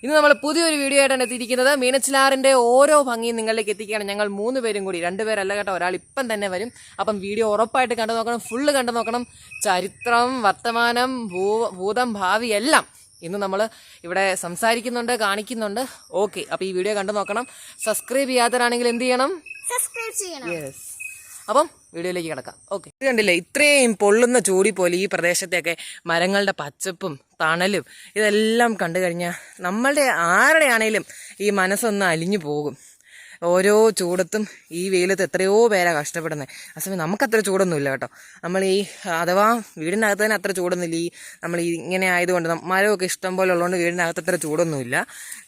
ഇന്ന് നമ്മൾ പുതിയൊരു വീഡിയോ ആയിട്ടാണ് എത്തിയിരിക്കുന്നത്. മീനച്ചിലാറിന്റെ ഓരോ ഭംഗിയും നിങ്ങളിലേക്ക് എത്തിക്കുകയാണ് ഞങ്ങൾ 3 പേരും കൂടി. 2 പേരല്ല കേട്ടോ, ഒരാൾ ഇപ്പം തന്നെ വരും. അപ്പം വീഡിയോ ഉറപ്പായിട്ട് കണ്ടു നോക്കണം, ഫുള്ള് കണ്ടു നോക്കണം. ചരിത്രം, വർത്തമാനം, ഭൂതം, ഭാവി എല്ലാം ഇന്ന് നമ്മൾ ഇവിടെ സംസാരിക്കുന്നുണ്ട്, കാണിക്കുന്നുണ്ട്. ഓക്കെ, അപ്പോൾ ഈ വീഡിയോ കണ്ടു നോക്കണം. സബ്സ്ക്രൈബ് ചെയ്യാത്തവരാണെങ്കിൽ എന്ത് ചെയ്യണം? സബ്സ്ക്രൈബ് ചെയ്യണം. യെസ്. അപ്പം വീഡിയോയിലേക്ക് കിടക്കാം. ഓക്കെ, ഇത് കണ്ടില്ലേ, ഇത്രയും പൊള്ളുന്ന ചൂടി പോലെ ഈ പ്രദേശത്തെയൊക്കെ മരങ്ങളുടെ പച്ചപ്പും തണലും ഇതെല്ലാം കണ്ടു കഴിഞ്ഞാൽ നമ്മളുടെ ആരുടെയാണേലും ഈ മനസ്സൊന്ന് അലിഞ്ഞു പോകും. ഓരോ ചൂടത്തും ഈ വെയിലത്ത് എത്രയോ പേരാ കഷ്ടപ്പെടുന്നത്. ആ സമയം നമുക്കത്ര ചൂടൊന്നുമില്ല കേട്ടോ. നമ്മൾ ഈ അഥവാ വീടിനകത്ത് തന്നെ അത്ര ചൂടൊന്നുമില്ല. ഈ നമ്മൾ ഈ ഇങ്ങനെ ആയതുകൊണ്ട് മരമൊക്കെ ഇഷ്ടം പോലെ ഉള്ളതുകൊണ്ട് വീടിനകത്ത് അത്ര ചൂടൊന്നുമില്ല.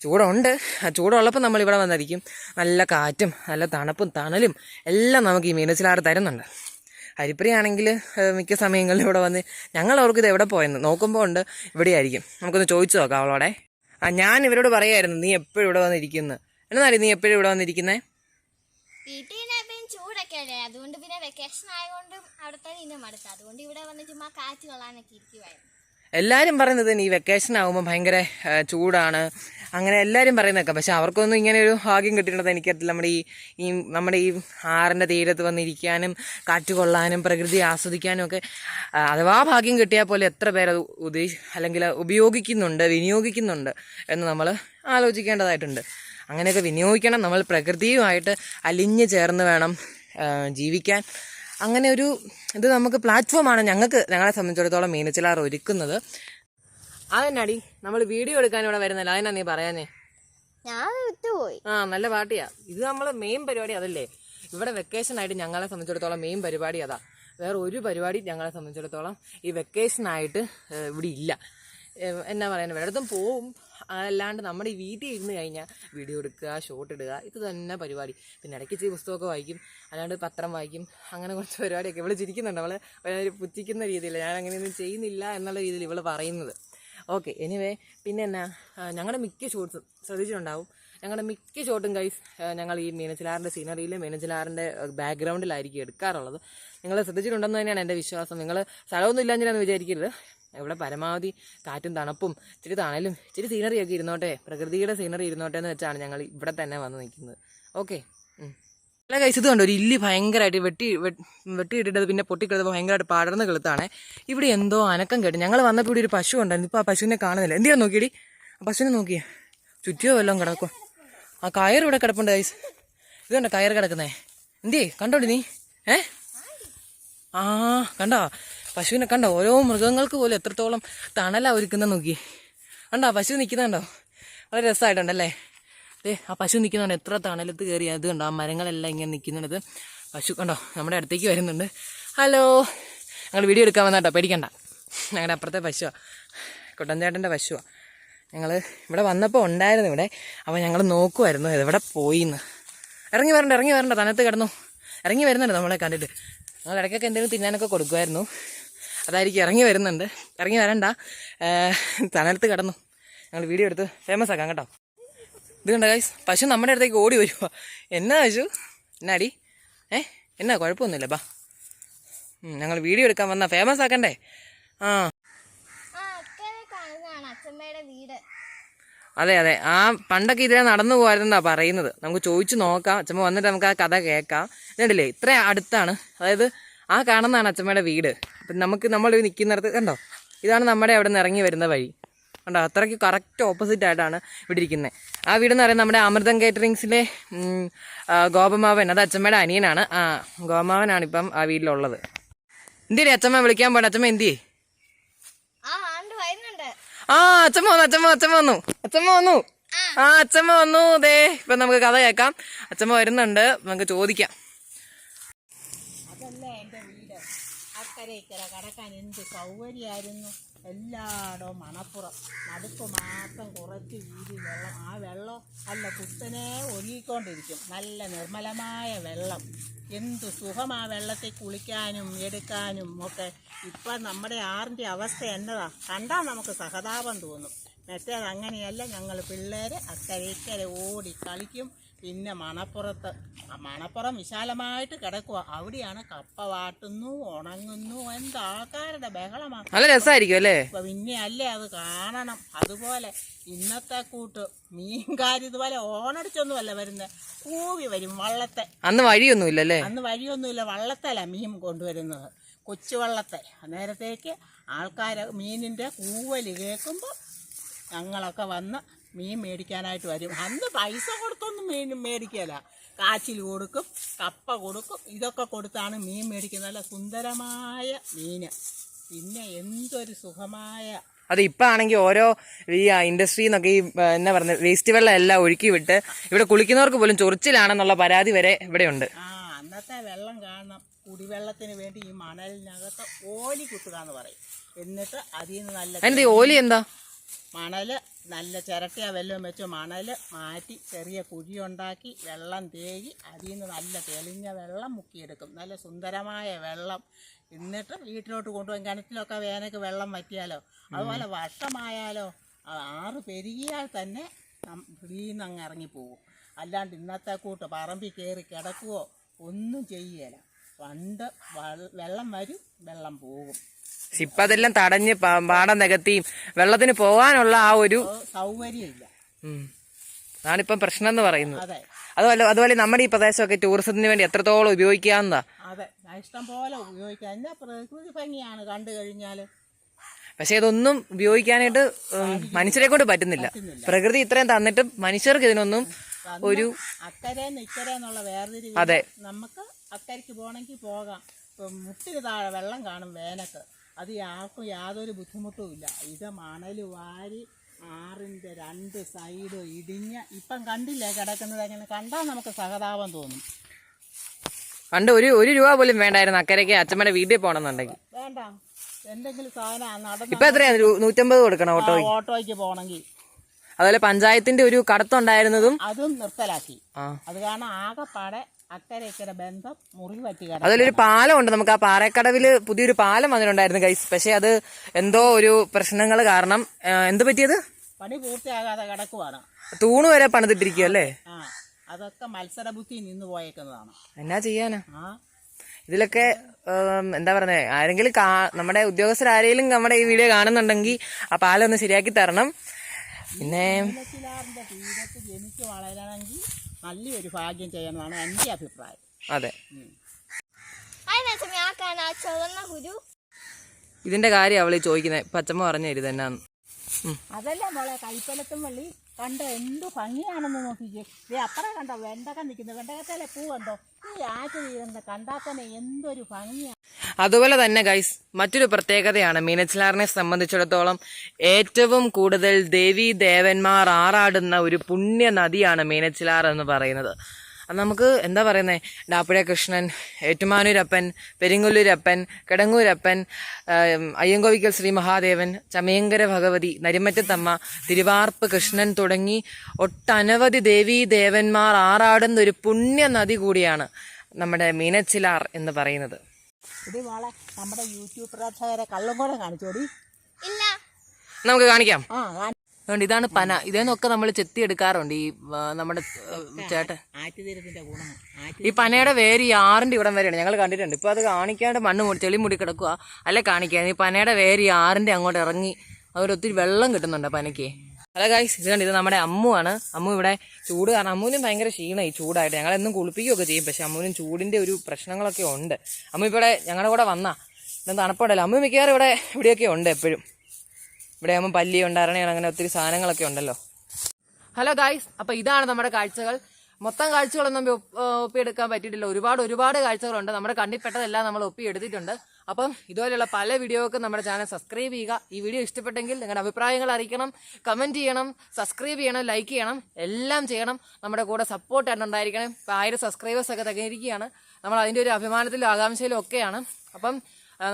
ചൂടുണ്ട്. ആ ചൂടുള്ളപ്പോൾ നമ്മളിവിടെ വന്നിരിക്കും. നല്ല കാറ്റും നല്ല തണുപ്പും തണലും എല്ലാം നമുക്ക് ഈ മീനച്ചിലാറ് തരുന്നുണ്ട്. ഹരിപ്രിയാണെങ്കിൽ മിക്ക സമയങ്ങളിലും ഇവിടെ വന്ന് ഞങ്ങൾ അവർക്ക് ഇത് എവിടെ പോയെന്ന് നോക്കുമ്പോൾ ഉണ്ട് ഇവിടെ ആയിരിക്കും. നമുക്കൊന്ന് ചോദിച്ചു നോക്കാം അവളോടെ. ഞാൻ ഇവരോട് പറയായിരുന്നു, നീ എപ്പോഴും ഇവിടെ വന്നിരിക്കുന്നു. എന്നാലും നീ എപ്പോഴും ഇവിടെ വന്നിരിക്കുന്നേ? ചൂടൊക്കെ അല്ലേ, അതുകൊണ്ട് പിന്നെ വെക്കേഷൻ ആയതുകൊണ്ട് അവിടെ തന്നെ ഇന്നും അടുത്ത്, അതുകൊണ്ട് ഇവിടെ വന്ന് ചുമ്മാ കാറ്റ് കൊള്ളാനൊക്കെ ഇരിക്കുവായിരുന്നു. എല്ലാവരും പറയുന്നത് ഈ വെക്കേഷൻ ആകുമ്പോൾ ഭയങ്കര ചൂടാണ്, അങ്ങനെ എല്ലാവരും പറയുന്നതൊക്കെ. പക്ഷെ അവർക്കൊന്നും ഇങ്ങനെ ഒരു ഭാഗ്യം കിട്ടിയിട്ടുള്ളത് എനിക്കറിയില്ല. നമ്മുടെ ഈ ആറിൻ്റെ തീരത്ത് വന്നിരിക്കാനും കാറ്റ് കൊള്ളാനും പ്രകൃതി ആസ്വദിക്കാനും ഒക്കെ അഥവാ ഭാഗ്യം കിട്ടിയാൽ പോലെ എത്ര പേരത് അല്ലെങ്കിൽ ഉപയോഗിക്കുന്നുണ്ട്, വിനിയോഗിക്കുന്നുണ്ട് എന്ന് നമ്മൾ ആലോചിക്കേണ്ടതായിട്ടുണ്ട്. അങ്ങനെയൊക്കെ വിനിയോഗിക്കണം. നമ്മൾ പ്രകൃതിയുമായിട്ട് അലിഞ്ഞു ചേർന്ന് വേണം ജീവിക്കാൻ. അങ്ങനെ ഒരു ഇത് നമുക്ക് പ്ലാറ്റ്ഫോമാണ് ഞങ്ങളെ സംബന്ധിച്ചിടത്തോളം മീനച്ചിലാർ ഒരുക്കുന്നത്. അതെന്നാടി നമ്മൾ വീഡിയോ എടുക്കാൻ ഇവിടെ വരുന്നില്ല, അതിനാ നീ പറയാനേ? ഞാൻ വിട്ടുപോയി. നല്ല പാട്ടിയാ ഇത്. നമ്മളെ മെയിൻ പരിപാടി അതല്ലേ. ഇവിടെ വെക്കേഷൻ ആയിട്ട് ഞങ്ങളെ സംബന്ധിച്ചിടത്തോളം മെയിൻ പരിപാടി അതാ. വേറെ ഒരു പരിപാടി ഞങ്ങളെ സംബന്ധിച്ചിടത്തോളം ഈ വെക്കേഷനായിട്ട് ഇവിടെ ഇല്ല. എന്നാ പറയുന്നത്, വെള്ളത്തും പോവും. അല്ലാണ്ട് നമ്മുടെ ഈ വീട്ടിൽ ഇരുന്ന് കഴിഞ്ഞാൽ വീഡിയോ എടുക്കുക, ഷോട്ട് ഇടുക, ഇത് തന്നെ പരിപാടി. പിന്നെ ഇടയ്ക്ക് ഇച്ചിരി പുസ്തകമൊക്കെ വായിക്കും, അല്ലാണ്ട് പത്രം വായിക്കും. അങ്ങനെ കുറച്ച് പരിപാടിയൊക്കെ ഇവള് ചിരിക്കുന്നുണ്ട്. അവളെ ഒരു പുച്ഛിക്കുന്ന രീതിയിൽ ഞാൻ അങ്ങനെയൊന്നും ചെയ്യുന്നില്ല എന്നുള്ള രീതിയിൽ ഇവള് പറയുന്നത്. ഓക്കെ, എനിവേ, പിന്നെ എന്നാ, ഞങ്ങളുടെ മിക്ക ഷോട്ട്സും ശ്രദ്ധിച്ചിട്ടുണ്ടാവും. ഞങ്ങളുടെ മിക്ക ഷോട്ടും ഗൈസ് ഞങ്ങൾ ഈ മീനച്ചിലാറിൻ്റെ സീനറിയിൽ മീനച്ചിലാറിൻ്റെ ബാക്ക്ഗ്രൗണ്ടിലായിരിക്കും എടുക്കാറുള്ളത്. നിങ്ങൾ ശ്രദ്ധിച്ചിട്ടുണ്ടെന്ന് തന്നെയാണ് എൻ്റെ വിശ്വാസം. നിങ്ങൾ സ്ഥലമൊന്നും ഇല്ലാഞ്ഞില്ലെന്ന് വിചാരിക്കരുത്. ഇവിടെ പരമാവധി കാറ്റും തണുപ്പും ഇച്ചിരി തണലും ഇച്ചിരി സീനറിയൊക്കെ ഇരുന്നോട്ടെ, പ്രകൃതിയുടെ സീനറി ഇരുന്നോട്ടെ എന്ന് വെച്ചാണ് ഞങ്ങൾ ഇവിടെ തന്നെ വന്ന് നിൽക്കുന്നത്. ഓക്കെ, അല്ല ഗൈസ്, ഇത് കണ്ടോ, ഒരു ഇല്ലി ഭയങ്കരമായിട്ട് വെട്ടിയിട്ടിട്ട് പിന്നെ പൊട്ടിക്കെടുത്തപ്പോൾ ഭയങ്കരമായിട്ട് പടർന്ന് കെളുത്താണ്. ഇവിടെ എന്തോ അനക്കം കേട്ടു. ഞങ്ങൾ വന്നപ്പോൾ ഇവിടെ ഒരു പശു ഉണ്ടായിരുന്നു. ഇപ്പോൾ ആ പശുവിനെ കാണുന്നില്ല. എന്തിനാ നോക്കിയടി? ആ പശുവിനെ നോക്കിയേ, ചുറ്റിയോ വല്ലതും കിടക്കുക. ആ കയർ ഇവിടെ കിടപ്പുണ്ട് ഗൈസ്. ഇത് കണ്ടോ കയർ കിടക്കുന്നേ? എന്തേ കണ്ടോടി നീ? കണ്ടോ പശുവിനെ? കണ്ടോ, ഓരോ മൃഗങ്ങൾക്ക് പോലും എത്രത്തോളം തണലാ ഒരുക്കുന്ന നോക്കി. കണ്ടോ പശു നിൽക്കുന്നുണ്ടോ? വളരെ രസമായിട്ടുണ്ടല്ലേ. ആ പശു നിൽക്കുന്നുണ്ട്, എത്ര തണലത്ത് കയറി. അത് കണ്ടോ, ആ മരങ്ങളെല്ലാം ഇങ്ങനെ നിൽക്കുന്നുണ്ട്. പശു കണ്ടോ നമ്മുടെ അടുത്തേക്ക് വരുന്നുണ്ട്. ഹലോ, ഞങ്ങൾ വീഡിയോ എടുക്കാൻ വന്നാട്ടോ, പേടിക്കണ്ട. ഞങ്ങളുടെ അപ്പുറത്തെ പശുവാണ്, കുട്ടൻചേട്ടൻ്റെ പശുവാണ്. ഞങ്ങൾ ഇവിടെ വന്നപ്പോൾ ഉണ്ടായിരുന്നു ഇവിടെ. അപ്പോൾ ഞങ്ങൾ നോക്കുമായിരുന്നു എവിടെ പോയിന്ന്. ഇറങ്ങി വരണ്ട തണലത്ത് കിടന്നു. ഇറങ്ങി വരുന്നുണ്ട് നമ്മളെ കണ്ടിട്ട്. ഞങ്ങൾ ഇടയ്ക്കൊക്കെ എന്തെങ്കിലും തിന്നാനൊക്കെ കൊടുക്കുമായിരുന്നു. അതായിരിക്കും ഇറങ്ങി വരുന്നുണ്ട്. ഇറങ്ങി വരണ്ട, തണലത്ത് കിടന്നു. ഞങ്ങൾ വീഡിയോ എടുത്ത് ഫേമസ് ആക്കാം കേട്ടോ. ഇത് കണ്ട ഗൈസ്, പശു നമ്മുടെ അടുത്തേക്ക് ഓടി വരുവാ. എന്നാ പശു? എന്നാടി? എന്നാ കുഴപ്പമൊന്നുമില്ല, ബാ. ഞങ്ങൾ വീഡിയോ എടുക്കാൻ വന്നാ ഫേമസ് ആക്കണ്ടേ? അതെ, ആ പണ്ടൊക്കെ ഇതിലെ നടന്നു പോകാറുന്നാ പറയുന്നത്. നമുക്ക് ചോദിച്ചു നോക്കാം. അച്ഛമ്മ വന്നിട്ട് നമുക്ക് ആ കഥ കേൾക്കാം. ഇതുണ്ടല്ലേ, ഇത്ര അടുത്താണ്. അതായത് ആ കാണുന്നതാണ് അച്ഛമ്മയുടെ വീട്. അപ്പം നമ്മൾ നിൽക്കുന്നിടത്ത് കണ്ടോ, ഇതാണ് നമ്മുടെ അവിടെ നിന്ന് ഇറങ്ങി വരുന്ന വഴി. കണ്ടോ, അത്രയ്ക്ക് കറക്റ്റ് ഓപ്പോസിറ്റ് ആയിട്ടാണ് ഇവിടെ ഇരിക്കുന്നത്. ആ വീടെന്ന് പറയുന്നത് നമ്മുടെ അമൃതം കേറ്ററിങ്സിലെ ഗോപമാവൻ, അത് അച്ഛമ്മയുടെ അനിയനാണ്. ഗോപമാവനാണ് ഇപ്പം ആ വീട്ടിലുള്ളത്. എന്തിയേ അച്ഛമ്മ വിളിക്കാൻ പോട്ടെ? അച്ഛമ്മ എന്തിയേ? അച്ഛമ്മ വന്നു. ദേ ഇപ്പൊ നമുക്ക് കഥ കേൾക്കാം. അച്ഛമ്മ വരുന്നുണ്ട്, നമുക്ക് ചോദിക്കാം. അതല്ലേ എൻ്റെ വീട്. അക്കരയ്ക്കര കടക്കാൻ എന്ത് സൗകര്യമായിരുന്നു. എല്ലായിടവും മണപ്പുറം, നടുക്ക് മാത്രം കുറച്ച് വീതി വെള്ളം. ആ വെള്ളം നല്ല കുത്തനെ ഒഴുകിക്കൊണ്ടിരിക്കും. നല്ല നിർമ്മലമായ വെള്ളം. എന്തു സുഖം ആ വെള്ളത്തിൽ കുളിക്കാനും എടുക്കാനും ഒക്കെ. ഇപ്പം നമ്മുടെ ആറിൻ്റെ അവസ്ഥ എന്നതാ, കണ്ടാൽ നമുക്ക് സഹതാപം തോന്നും. മറ്റേത് അങ്ങനെയല്ല. ഞങ്ങൾ പിള്ളേർ അക്കരെ ഇക്കരെ ഓടി കളിക്കും. പിന്നെ മണപ്പുറത്ത് മണപ്പുറം വിശാലമായിട്ട് കിടക്കുക. അവിടെയാണ് കപ്പ വാട്ടുന്നു, ഉണങ്ങുന്നു, എന്താ ആൾക്കാരുടെ ബഹളമാണ്. നല്ല രസമായിരിക്കും അല്ലേ? പിന്നെ അല്ലേ അത് കാണണം. അതുപോലെ ഇന്നത്തെ കൂട്ട് മീൻകാർ ഇതുപോലെ ഓണടിച്ചൊന്നുമല്ല വരുന്നത്, കൂവി വരും വള്ളത്തെ. അന്ന് വഴിയൊന്നുമില്ലല്ലേ? അന്ന് വഴിയൊന്നുമില്ല, വള്ളത്തല്ല മീൻ കൊണ്ടുവരുന്നത്, കൊച്ചു വള്ളത്തെ. നേരത്തേക്ക് ആൾക്കാർ മീനിൻ്റെ കൂവല് കേൾക്കുമ്പോൾ ഞങ്ങളൊക്കെ വന്ന് മീൻ മേടിക്കാനായിട്ട് വരും. അന്ന് പൈസ കൊടുത്തൊന്നും മീൻ മേടിക്കല, കാച്ചിൽ കൊടുക്കും, കപ്പ കൊടുക്കും, ഇതൊക്കെ കൊടുത്താണ് മീൻ മേടിക്കുന്നത്. നല്ല സുന്ദരമായ മീൻ, പിന്നെ എന്തൊരു സുഖമായ. അത് ഇപ്പം ആണെങ്കിൽ ഓരോ ഈ ഇൻഡസ്ട്രിന്നൊക്കെ ഈ എന്നാ പറയുന്നത് വേസ്റ്റ് വെള്ളം എല്ലാം ഒഴുക്കി വിട്ട് ഇവിടെ കുളിക്കുന്നവർക്ക് പോലും ചൊറിച്ചിലാണെന്നുള്ള പരാതി വരെ ഇവിടെയുണ്ട്. അന്നത്തെ വെള്ളം കാണണം. കുടിവെള്ളത്തിന് വേണ്ടി ഈ മണലിനകത്ത് ഓലി കുത്തുക എന്ന് പറയും. എന്നിട്ട് അതിൽ നിന്ന് നല്ല ഓലി എന്താ മണല് നല്ല ചിരട്ടിയ വെല്ലം വെച്ച് മണല് മാറ്റി ചെറിയ കുഴിയുണ്ടാക്കി വെള്ളം തേകി അതിൽ നിന്ന് നല്ല തെളിഞ്ഞ വെള്ളം മുക്കിയെടുക്കും. നല്ല സുന്ദരമായ വെള്ളം. എന്നിട്ട് വീട്ടിലോട്ട് കൊണ്ടുപോകും. കിണറ്റിലൊക്കെ വേനയ്ക്ക് വെള്ളം വറ്റിയാലോ, അതുപോലെ വർഷമായാലോ 6 പെരുകിയാൽ തന്നെ വീന്ന് അങ്ങ് ഇറങ്ങിപ്പോകും. അല്ലാണ്ട് ഇന്നത്തെ കൂട്ട് പറമ്പിൽ കയറി കിടക്കുകയോ ഒന്നും ചെയ്യല. പണ്ട് വെള്ളം വരും, വെള്ളം പോകും. ഇപ്പം അതെല്ലാം തടഞ്ഞ് പാടം നികത്തിയും വെള്ളത്തിന് പോകാനുള്ള ആ ഒരു സൗകര്യമില്ല. അതാണിപ്പം പ്രശ്നം എന്ന് പറയുന്നത്. അതെ, അതുപോലെ നമ്മുടെ ഈ പ്രദേശമൊക്കെ ടൂറിസത്തിന് വേണ്ടി എത്രത്തോളം ഉപയോഗിക്കാവുന്നതാ. അതെ, ഇഷ്ടം പോലെ ഉപയോഗിക്കാം. എന്നാ പ്രകൃതി ഭംഗിയാണ് കണ്ടു കഴിഞ്ഞാൽ. പക്ഷെ ഇതൊന്നും ഉപയോഗിക്കാനായിട്ട് മനുഷ്യരെ കൊണ്ട് പറ്റുന്നില്ല. പ്രകൃതി ഇത്രയും തന്നിട്ടും മനുഷ്യർക്ക് ഇതിനൊന്നും ഒരു അക്കരേന്ന് ഇക്കരേന്നുള്ള വേർതിരിവ്. അതെ, നമുക്ക് അക്കരയ്ക്ക് പോകണമെങ്കിൽ പോകാം. മുട്ടിന് താഴെ വെള്ളം കാണും വേനക്ക്. അത് ആർക്കും യാതൊരു ബുദ്ധിമുട്ടും ഇല്ല. ഇത് മണൽ വാരി ആറിൻ്റെ 2 സൈഡും ഇടിഞ്ഞ് ഇപ്പം കണ്ടില്ലേ കിടക്കുന്നത്. അങ്ങനെ കണ്ടാൽ നമുക്ക് സഹതാപം തോന്നും. പണ്ട് ഒരു രൂപ പോലും വേണ്ടായിരുന്നു അക്കരയ്ക്ക് അച്ഛമ്മയുടെ വീട്ടിൽ പോകണമെന്നുണ്ടെങ്കിൽ. വേണ്ട, എന്തെങ്കിലും സാധനം നടന്ന് ഇപ്പൊ എത്രയാ 150 കൊടുക്കണം ഓട്ടോയ്ക്ക് പോകണമെങ്കിൽ. അതുപോലെ പഞ്ചായത്തിന്റെ ഒരു കടത്തുണ്ടായിരുന്നതും അതും നിർത്തലാക്കി. അത് കാരണം ആകെപ്പാടെ അക്കരെ ബന്ധം മുറിവ് പറ്റി. അതുപോലെ ഒരു പാലം ഉണ്ട് നമുക്ക്. ആ പാറക്കടവില് പുതിയൊരു പാലം വന്നിട്ടുണ്ടായിരുന്നു ഗൈസ്. പക്ഷെ അത് എന്തോ ഒരു പ്രശ്നങ്ങൾ കാരണം എന്ത് പറ്റിയത്? പണി പൂർത്തിയാകാതെ കിടക്കുവാണ്. തൂണ് വരെ പണിതിട്ടിരിക്കുക അല്ലേ? അതൊക്കെ മത്സരബുദ്ധി നിന്ന് പോയേക്കുന്നതാണ്. എന്നാ ചെയ്യാനാ? ഇതിലൊക്കെ എന്താ പറയുന്നത്, ആരെങ്കിലും നമ്മുടെ ഉദ്യോഗസ്ഥരാരെങ്കിലും നമ്മുടെ ഈ വീഡിയോ കാണുന്നുണ്ടെങ്കിൽ ആ പാലം ഒന്ന് ശരിയാക്കി തരണം. പിന്നെ തീരത്ത് ജനിച്ച് വളരണമെങ്കിൽ നല്ലൊരു ഭാഗ്യം ചെയ്യണമെന്നാണ് എൻ്റെ അഭിപ്രായം. അതെ, ചുവന്ന ഇതിന്റെ കാര്യം അവള് ചോദിക്കുന്നത്. പച്ചമ്മ പറഞ്ഞു തരും എന്നാന്ന്. അതല്ല മോളെ, കൈപ്പലത്തും വള്ളി കണ്ടോ എന്ത് ഭംഗിയാണെന്ന് നോക്കിക്കേ. അപ്പറേ കണ്ടോ വെണ്ടക്ക നിൽക്കുന്നത്, വെണ്ടക്കത്തേലെ പൂ കണ്ടോ. ഈ ആറ്റ് തീരുന്ന കണ്ടാൽ തന്നെ എന്തൊരു ഭംഗിയാണ്. അതുപോലെ തന്നെ ഗൈസ് മറ്റൊരു പ്രത്യേകതയാണ് മീനച്ചിലാറിനെ സംബന്ധിച്ചിടത്തോളം ഏറ്റവും കൂടുതൽ ദേവീ ദേവന്മാർ ആറാടുന്ന ഒരു പുണ്യ നദിയാണ് മീനച്ചിലാർ എന്ന് പറയുന്നത്. നമുക്ക് എന്താ പറയുന്നത്, ഡാപ്പുഴ കൃഷ്ണൻ, ഏറ്റുമാനൂരപ്പൻ, പെരിങ്ങല്ലൂരപ്പൻ, കിടങ്ങൂരപ്പൻ, അയ്യങ്കോവിക്കൽ ശ്രീ മഹാദേവൻ, ചമയങ്കര ഭഗവതി, നരിമറ്റത്തമ്മ, തിരുവാർപ്പ് കൃഷ്ണൻ തുടങ്ങി ഒട്ടനവധി ദേവീ ദേവന്മാർ ആറാടുന്ന ഒരു പുണ്യ നദി കൂടിയാണ് നമ്മുടെ മീനച്ചിലാർ എന്ന് പറയുന്നത്. ഇത് മോളെ നമ്മുടെ യൂട്യൂബ് പ്രേക്ഷകരെ കള്ളും കൂടെ കാണിച്ചോടി. ഇല്ല, നമുക്ക് കാണിക്കാം. അതുകൊണ്ട് ഇതാണ് പന. ഇതേന്നൊക്കെ നമ്മൾ ചെത്തി എടുക്കാറുണ്ട് ഈ നമ്മുടെ ചേട്ടൻ. ആറ്റുതീരത്തിന്റെ ഗുണം. ഈ പനയുടെ വേര് ഈ 6ന്റെ ഇവിടം വരെയാണ് ഞങ്ങൾ കണ്ടിട്ടുണ്ട്. ഇപ്പൊ അത് കാണിക്കാണ്ട് മണ്ണ് ചെളി മുടി കിടക്കുക അല്ലെ കാണിക്കാൻ. ഈ പനയുടെ വേര് ഈ 6ന്റെ അങ്ങോട്ട് ഇറങ്ങി അതുപോലെ ഒത്തിരി വെള്ളം കിട്ടുന്നുണ്ട് പനയ്ക്ക്. അല്ല ഗൈസ്, ഇത് കണ്ട്, ഇത് നമ്മുടെ അമ്മുവാണ്. അമ്മു ഇവിടെ ചൂട് കാരണം അമ്മുവിനും ഭയങ്കര ക്ഷീണമായി ചൂടായിട്ട്. ഞങ്ങളെന്നും കുളിപ്പിക്കുകയൊക്കെ ചെയ്യും, പക്ഷെ അമ്മുവിനും ചൂടിന്റെ ഒരു പ്രശ്നങ്ങളൊക്കെ ഉണ്ട്. അമ്മ ഇവിടെ ഞങ്ങളുടെ കൂടെ വന്നാ തണുപ്പുണ്ടല്ലോ. അമ്മ മിക്കവാറും ഇവിടെയൊക്കെ ഉണ്ട് എപ്പോഴും. ഇവിടെ ആകുമ്പോൾ പല്ലി ഉണ്ടാരണേ അങ്ങനെ ഒത്തിരി സാധനങ്ങളൊക്കെ ഉണ്ടല്ലോ. ഹലോ ഗായ്സ്, അപ്പൊ ഇതാണ് നമ്മുടെ കാഴ്ചകൾ. മൊത്തം കാഴ്ചകളൊന്നും ഒപ്പിയെടുക്കാൻ പറ്റിയിട്ടില്ല. ഒരുപാട് കാഴ്ചകളുണ്ട്. നമ്മുടെ കണ്ണിപ്പെട്ടതെല്ലാം നമ്മൾ ഒപ്പിയെടുത്തിട്ടുണ്ട്. അപ്പം ഇതുപോലെയുള്ള പല വീഡിയോകൾക്ക് നമ്മുടെ ചാനൽ സബ്സ്ക്രൈബ് ചെയ്യുക. ഈ വീഡിയോ ഇഷ്ടപ്പെട്ടെങ്കിൽ നിങ്ങളുടെ അഭിപ്രായങ്ങൾ അറിയിക്കണം, കമന്റ് ചെയ്യണം, സബ്സ്ക്രൈബ് ചെയ്യണം, ലൈക്ക് ചെയ്യണം, എല്ലാം ചെയ്യണം. നമ്മുടെ കൂടെ സപ്പോർട്ട് ഉണ്ടായിരിക്കണം. ഇപ്പം 1000 സബ്സ്ക്രൈബേഴ്സ് ഒക്കെ തികഞ്ഞിരിക്കുകയാണ്. നമ്മൾ അതിൻ്റെ ഒരു അഭിമാനത്തിലും ആകാംക്ഷയിലും ഒക്കെയാണ്. അപ്പം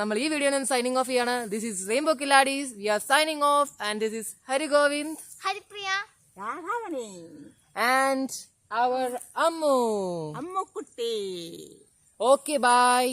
നമ്മൾ ഈ വീഡിയോ സൈനിങ് ഓഫ് ചെയ്യാണ്. This is rainbow Killadis. We are signing off and this is Harigovind, Haripriya, രാഘവനെ and our Ammu. Ammukutty. Okay, bye.